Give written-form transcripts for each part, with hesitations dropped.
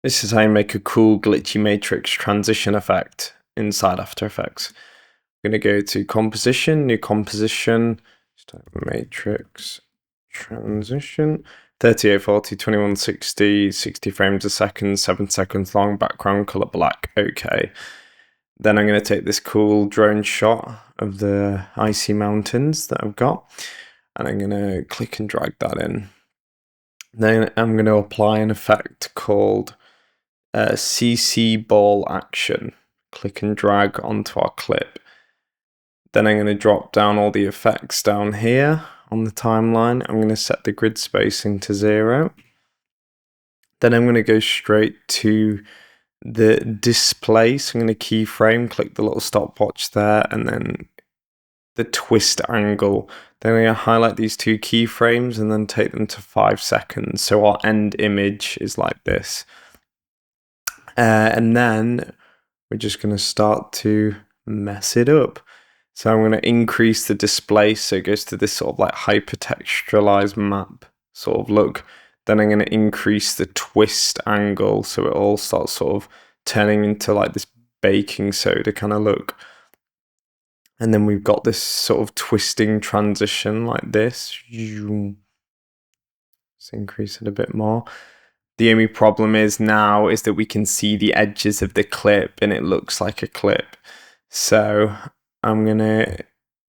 This is how you make a cool glitchy matrix transition effect inside After Effects. I'm going to go to composition, new composition, matrix transition, 3840, 2160, 60 frames a second, 7 seconds long, background color black, okay. Then I'm going to take this cool drone shot of the icy mountains that I've got, and I'm going to click and drag that in. Then I'm going to apply an effect called CC ball action. Click and drag onto our clip. Then I'm going to drop down all the effects down here on the timeline. I'm going to set the grid spacing to 0. Then I'm going to go straight to the display. So I'm going to keyframe, click the little stopwatch there, and then the twist angle. Then I'm going to highlight these two keyframes and then take them to 5 seconds. So our end image is like this. And then we're just going to start to mess it up. So I'm going to increase the display so it goes to this sort of like hypertextualized map sort of look. Then I'm going to increase the twist angle so it all starts sort of turning into like this baking soda kind of look. And then we've got this sort of twisting transition like this. Let's increase it a bit more. The only problem is now is that we can see the edges of the clip and it looks like a clip. So I'm going to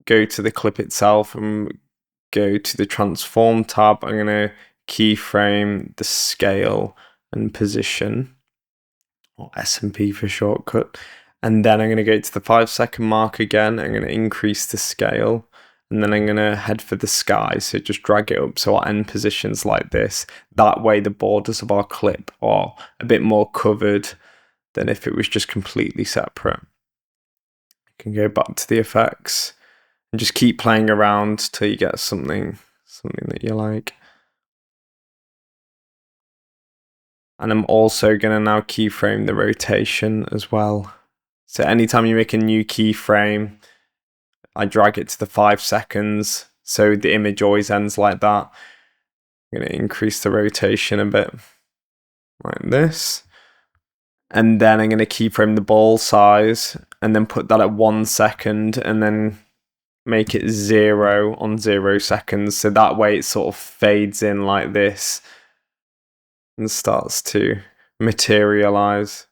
go to the clip itself and go to the transform tab. I'm going to keyframe the scale and position, or S&P for shortcut. And then I'm going to go to the 5 second mark again. I'm going to increase the scale. And then I'm going to head for the sky, so just drag it up so our end position's like this. That way the borders of our clip are a bit more covered than if it was just completely separate. You can go back to the effects and just keep playing around till you get something that you like. And I'm also going to now keyframe the rotation as well. So anytime you make a new keyframe, I drag it to the 5 seconds, so the image always ends like that. I'm going to increase the rotation a bit, like this. And then I'm going to keyframe the ball size, and then put that at 1 second, and then make it 0 on 0 seconds. So that way it sort of fades in like this, and starts to materialize.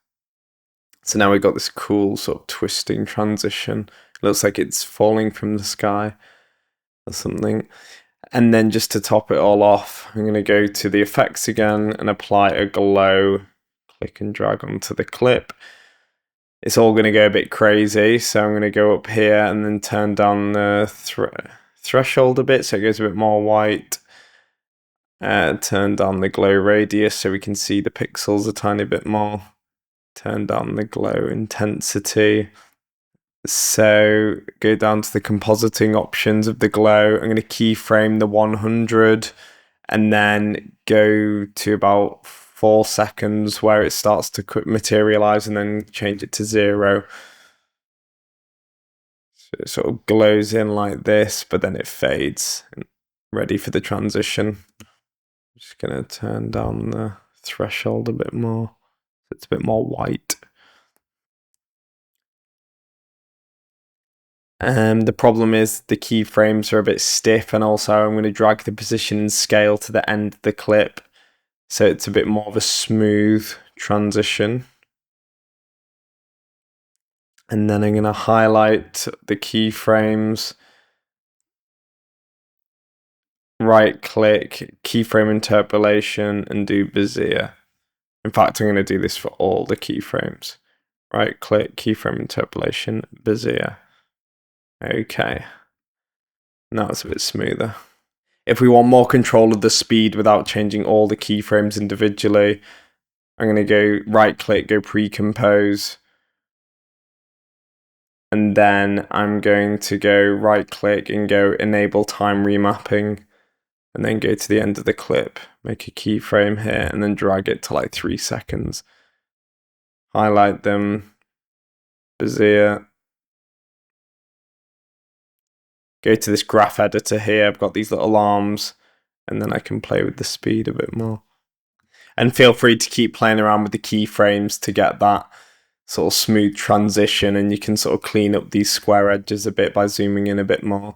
So now we've got this cool sort of twisting transition. It looks like it's falling from the sky or something. And then just to top it all off, I'm going to go to the effects again and apply a glow. Click and drag onto the clip. It's all going to go a bit crazy, so I'm going to go up here and then turn down the threshold a bit so it goes a bit more white. Turn down the glow radius so we can see the pixels a tiny bit more. Turn down the glow intensity. So go down to the compositing options of the glow. I'm going to keyframe the 100 and then go to about 4 seconds where it starts to materialize and then change it to 0. So it sort of glows in like this, but then it fades. Ready for the transition. Just going to turn down the threshold a bit more. So it's a bit more white. The problem is the keyframes are a bit stiff, and also I'm going to drag the position and scale to the end of the clip so it's a bit more of a smooth transition. And then I'm going to highlight the keyframes, right click, keyframe interpolation, and do Bezier. In fact, I'm going to do this for all the keyframes. Right click, keyframe interpolation, Bezier. Okay. Now it's a bit smoother. If we want more control of the speed without changing all the keyframes individually, I'm going to go right click, go pre-compose. And then I'm going to go right click and go enable time remapping. And then go to the end of the clip, make a keyframe here, and then drag it to like 3 seconds. Highlight them, Bezier. Go to this graph editor here. I've got these little arms, and then I can play with the speed a bit more. And feel free to keep playing around with the keyframes to get that sort of smooth transition, and you can sort of clean up these square edges a bit by zooming in a bit more.